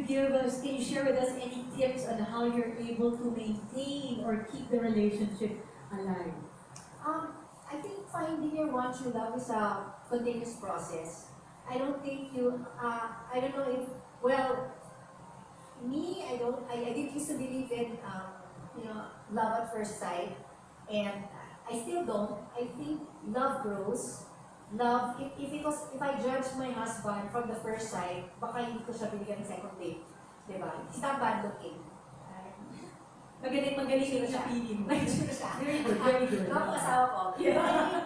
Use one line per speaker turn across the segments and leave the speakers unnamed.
can you share with us any tips on how you're able to maintain or keep the relationship alive?
I think finding your one true love is a continuous process. I don't think you, I don't know if, well, me, I did used to believe in, love at first sight, and I still don't. I think love grows. Love, if I judge my husband from the first sight, baka hindi ko siya binigyan ng second date. Diba? He's not bad looking.
Magaling
Sure
yung
siya.
napili mo.
Sure siya.
Very good, very good.
Napakasawa ko.
Yeah.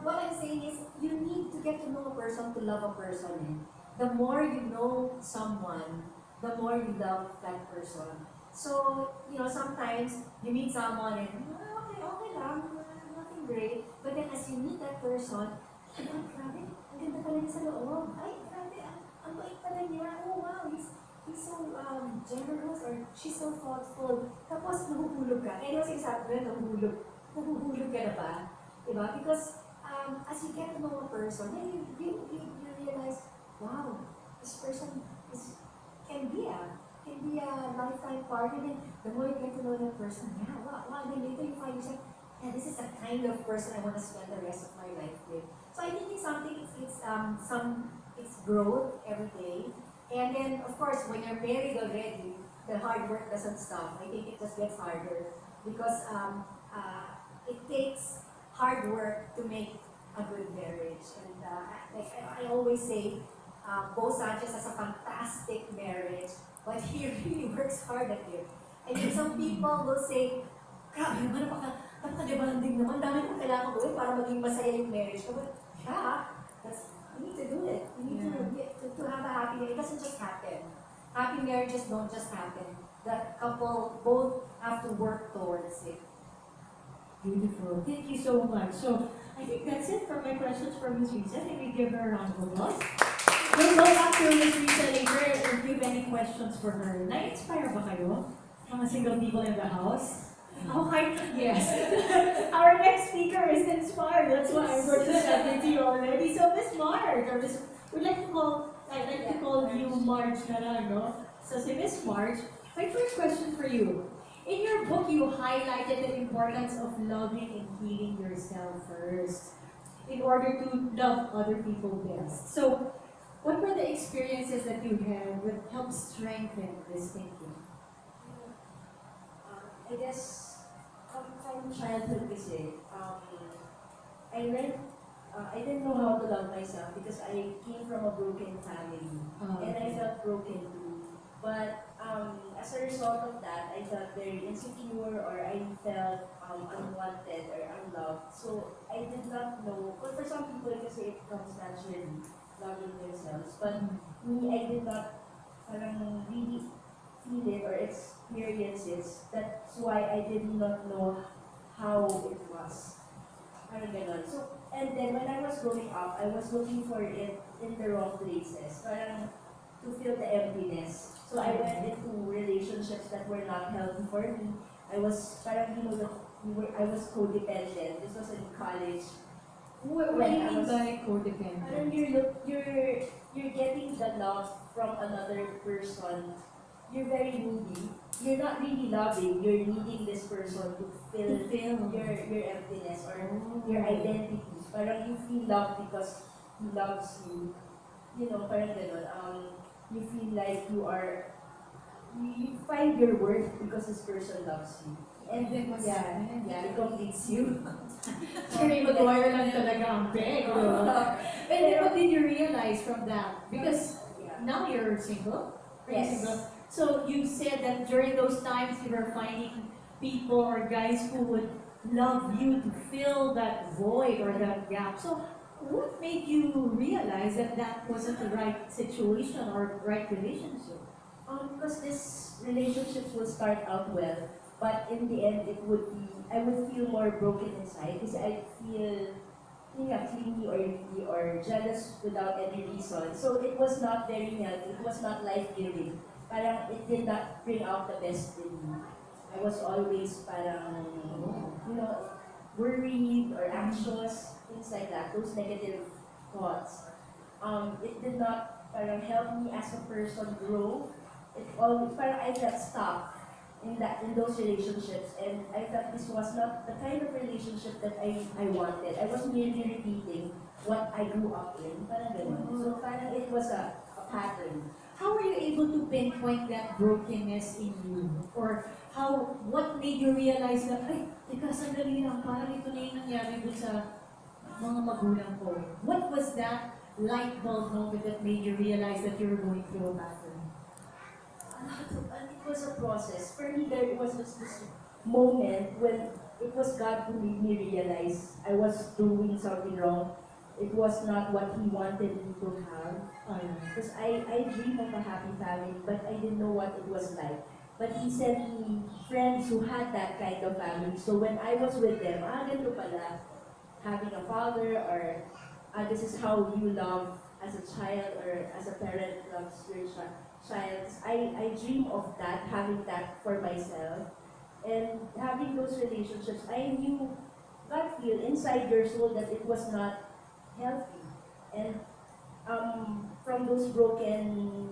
What I'm saying is, you need to get to know a person to love a person. Eh. The more you know someone, the more you love that person. So, sometimes you meet someone and, okay lang, nothing great. But then as you meet that person, grabe, ang ganda pala niya sa loob. Ay, grabe, ang bait pala niya. Oh, wow, he's so generous or she's so thoughtful. Tapos nahuhulog ka. Kaya yung sinasabi ko, nahuhulog ka na ba? Diba? Because as you get to know a person, then you realize, wow, this person can be a lifetime partner. And the more you get to know that person, yeah, wow, then later you find yourself, yeah, this is the kind of person I want to spend the rest of my life with. So I think it's something, it's growth every day. And then, of course, when you're married already, the hard work doesn't stop. I think it just gets harder because it takes hard work to make a good marriage. And like I always say, Bo Sanchez has a fantastic marriage, but he really works hard at it. And then some people will say, grabe naman, napaka-demanding naman, dami kong kailangan gawin para maging masaya yung marriage ko. But yeah, you need to do it. You need to have a happy marriage. It doesn't just happen. Happy marriages don't just happen. That couple both have to work towards it.
Beautiful. Thank you so much. So, I think that's it for my questions for Ms. Risa. Can we give her a round of applause? We'll go back to Ms. Risa later and give any questions for her. Na-inspire ba kayo? Mga single people in the house? Okay, yes. Our next speaker is inspired. That's why I brought this up with you already. So, Miss Marge, or Miss, I'd like to call you Marge na lang, no? So, si Miss Marge, my first question for you. In your book, you highlighted the importance of loving and healing yourself first in order to love other people best. So, what were the experiences that you had that helped strengthen this thinking?
I guess from childhood kasi, I learned, I didn't know how to love myself because I came from a broken family and I felt broken too. But as a result of that, I felt very insecure or I felt unwanted or unloved. So I did not know, but for some people kasi it comes naturally, loving themselves. But me, I did not parang really feel it or experience it. That's why I did not know how it was. Parang ganon. So, and then when I was growing up, I was looking for it in the wrong places. Parang to fill the emptiness. So I went into relationships that were not healthy for me. I was parang, I was codependent. This was in college.
What do you mean by codependent?
Parang you're getting the love from another person. You're very needy. You're not really loving. You're needing this person to fill your emptiness or your identity. Parang you feel loved because he loves you. Parang gano'n. You feel like you find your worth because this person loves you. And then, it completes you.
Jerry Maguire lang talaga ang big. And then what did you realize from that? Because now you're single.
Yes.
Single. So you said that during those times you were finding people or guys who would love you to fill that void or that gap. So what made you realize that that wasn't the right situation or right relationship?
Because this relationships will start out well, but in the end, I would feel more broken inside because I feel clingy or needy or jealous without any reason. So it was not very healthy. It was not life-giving. Parang it did not bring out the best in me. I was always parang, worried or anxious, things like that, those negative thoughts. It did not parang helped me as a person grow. It always, parang I got stuck in those relationships, and I felt this was not the kind of relationship that I wanted. I was merely repeating what I grew up in, parang ganun. So parang it was a pattern.
How were you able to pinpoint that brokenness in you? Or what made you realize that, ay, teka, sandali lang, parang ito na yung nangyari dun sa mga magulang ko. What was that light bulb moment that made you realize that you were going through a pattern?
And it was a process. For me, there was this moment when it was God who made me realize I was doing something wrong. It was not what He wanted me to have. Because I dream of a happy family, but I didn't know what it was like. But He sent me friends who had that kind of family. So when I was with them, ganito pala, having a father, or this is how you love as a child or as a parent loves your child. I dream of that, having that for myself. And having those relationships, I knew, God feel inside your soul that it was not healthy. And from those broken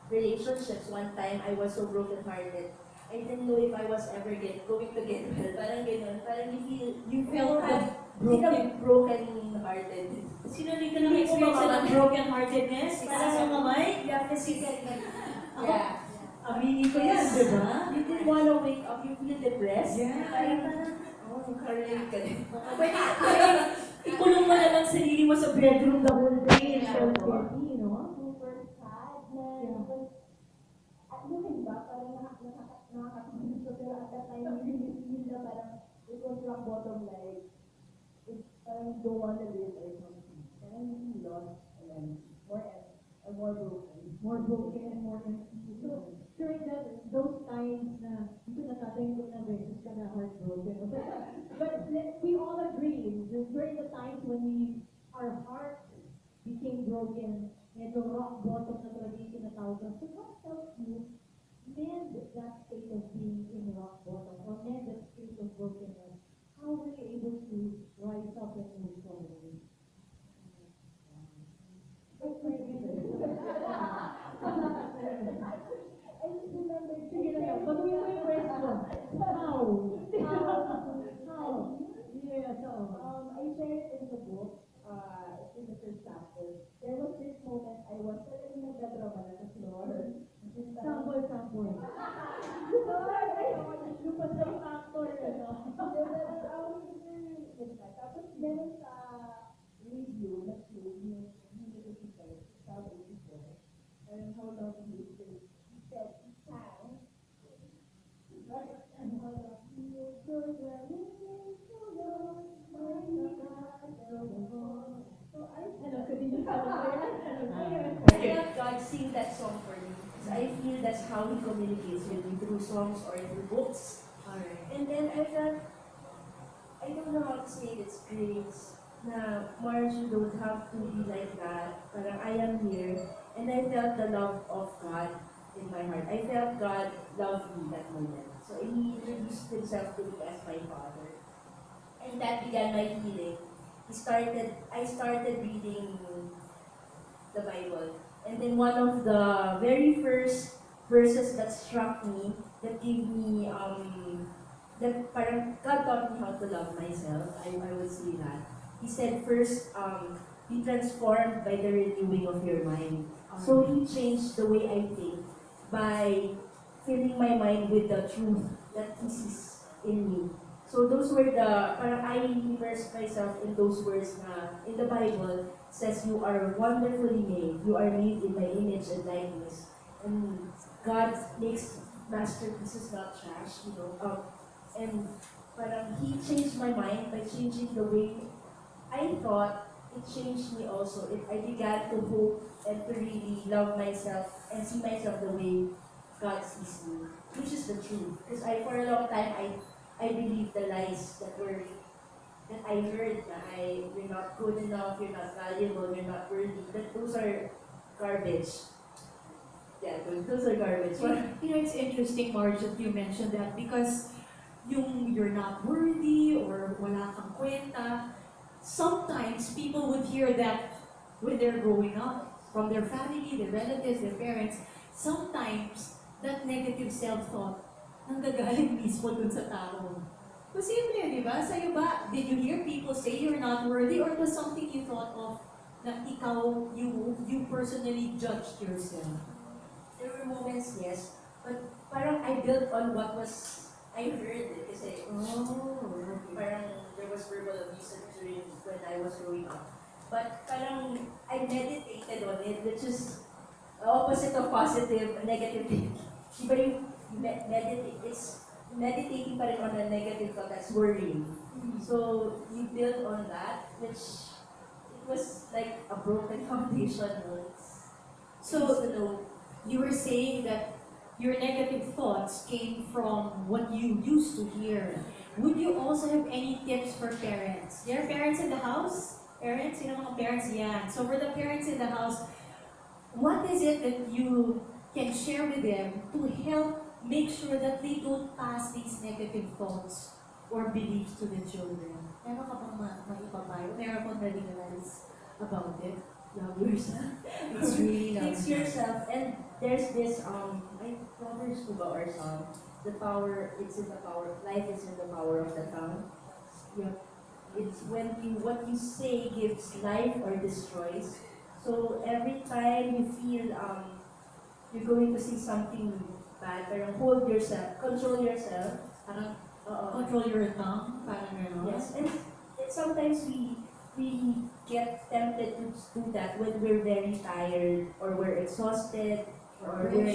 relationships, one time I was so broken-hearted. I didn't know if I was ever going to get well. Parang ganun. Parang
You felt
broken-hearted.
Sinali ka ng experience ng broken-heartedness? Para sa kamay?
Yeah, physically.
Ako,
Yeah.
aminin ko yan, di ba?
You didn't want to wake up, you feel depressed.
Yeah.
Oh, karelate ka din.
Pwede, ikulong mo na lang sarili mo sa bedroom the whole day and feel guilty, you know?
Super sad na,
Yeah.
at yung iba, parang nakakatulog ko, pero at that time, you feel na parang it was rock bottom, like, it's parang you don't want to live or something. Parang you feel lost, and then more broken.
More broken and more empty. So, during those times na, hindi ko natatay ko na beses ka na heartbroken. But we all agree, during the times when our heart became broken, medyo rock bottom na talaga yung tinatawag. So what helped you mend that state of being in rock bottom, or mend that state of brokenness? How were you able to rise up and move forward?
I just remember,
Sige na yan, patuloy mo yung question. How? Yes,
I shared it in the book, in the first chapter. There was this moment I was talagang nagdadrama na sa floor.
Sample. Lupas na yung actor, ano?
Tapos meron sa review na clue yung musical, South 84. And how long he said, he sang. And how long he was so
I let God sing that song for me. Because I feel that's how He communicates with me, through songs or through books.
Alright.
And then I felt, I don't know how to say it, it's grace. Na, Marge, you don't have to be like that. Parang I am here. And I felt the love of God in my heart. I felt God loved me that moment. So He introduced Himself to me as my Father. And that began my healing. I started reading the Bible. And then one of the very first verses that struck me, that gave me, that parang God taught me how to love myself, I would say that. He said first, be transformed by the renewing of your mind. So He changed the way I think by filling my mind with the truth that He sees in me. So those were parang I immersed myself in those words na in the Bible says you are wonderfully made. You are made in my image and likeness. And God makes masterpieces, not trash, you know. And parang He changed my mind by changing the way I thought. It changed me also. I began to hope and to really love myself and see myself the way God sees me, which is the truth. Because for a long time, I believed the lies that I heard na you're not good enough, you're not valuable, you're not worthy. That those are garbage. Yeah, those are garbage.
You know, it's interesting, Marge, that you mentioned that because you're not worthy or wala kang kwenta, sometimes people would hear that when they're growing up. from their family, their relatives, their parents, sometimes that negative self-thought nanggagaling mismo dun sa tao. Posible, di ba? Sa'yo ba, did you hear people say you're not worthy or was something you thought of na ikaw, you personally judged yourself?
There were moments, yes, but parang I built on what was I heard kasi parang there was verbal abuse during when I was growing up. But parang I meditated on it, which is the opposite of positive, negative thinking. Diba yung it's meditating pa rin on a negative thought that's worrying. So you build on that, which it was like a broken foundation.
So, you were saying that your negative thoughts came from what you used to hear. Would you also have any tips for parents? There are parents in the house? Parents? Sino mga parents yan? So for the parents in the house, what is it that you can share with them to help make sure that they don't pass these negative thoughts or beliefs to the children? Meron ka bang maipapayo? Meron kang realize about it?
Love yourself.
It's really
Fix
lovely.
yourself, and there's this like Proverbs ba or song, the power, it's in the power, life is in the power of the tongue. Yep. It's when what you say gives life or destroys. So every time you feel you're going to see something bad, parang hold yourself, control yourself.
Parang control your tongue, parang gano'n.
Yes, and sometimes we get tempted to do that when we're very tired or we're exhausted or we're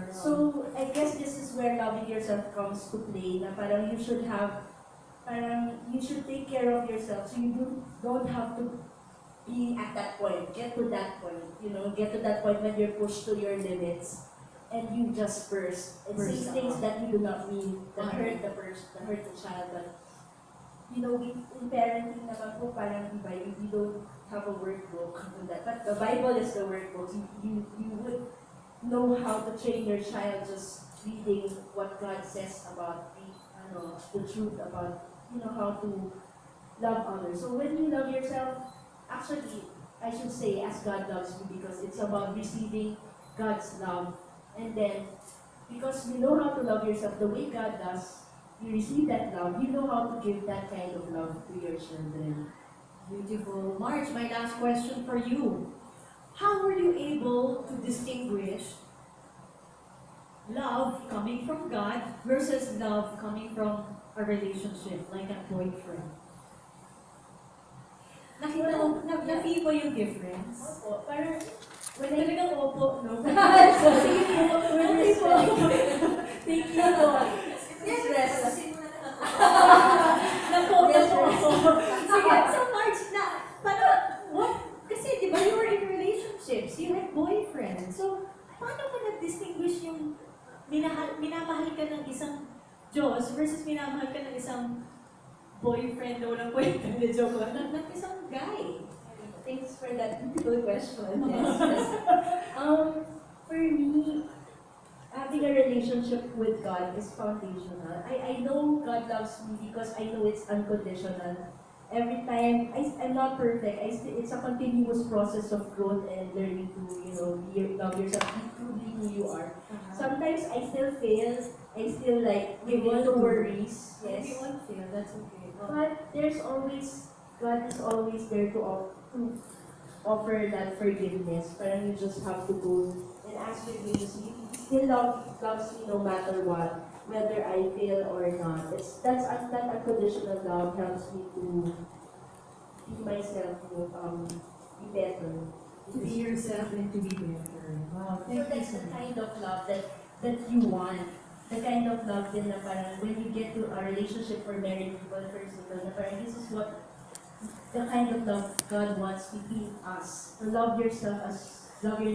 So I guess this is where loving yourself comes to play. Na parang you should take care of yourself so you don't have to be at that point. Get to that point, get to that point when you're pushed to your limits and you just burst and say
Burst
things
out.
that you do not mean, that hurt the child. But in parenting naman po, parang iba, you don't have a workbook on that. But the Bible is the workbook. You would know how to train your child just reading what God says about the truth about, how to love others. So when you love yourself, actually, I should say, as God loves you, because it's about receiving God's love. And then, because you know how to love yourself the way God does, you receive that love, you know how to give that kind of love to your children.
Beautiful. Marge, my last question for you. How were you able to distinguish love coming from God versus love coming from a relationship, like a boyfriend? Nakita mo, na-feel mo yung difference?
Opo, parang, when I
Talagang opo, no?
Sige po,
Okay po. Thank you po.
Stress.
Napo. Sige, so Marge, what? Kasi di ba you were in relationships, you had boyfriends. So, paano mo na-distinguish yung minamahal ka ng isang Diyos versus minamahal ka ng isang boyfriend na walang kwenta na joke lang, ng isang guy?
Thanks for that beautiful question. Yes. For me, having a relationship with God is foundational. I know God loves me because I know it's unconditional. Every time, I'm not perfect. It's a continuous process of growth and learning to, love yourself, be truly who you are. Sometimes I still fail. I still give in to worries.
If you
Yes.
won't feel, that's okay.
But God is always there to offer that forgiveness. Parang you just have to go and ask forgiveness. He still loves me no matter what, whether I fail or not. That unconditional love helps me to be myself, be better.
To be yourself and to be better. Wow,
So
thank you
that's
so
the
much.
kind of love that you want. The kind of love din na parang when you get to a relationship for married people, for single, na parang this is what the kind of love God wants between us. To love yourself as love your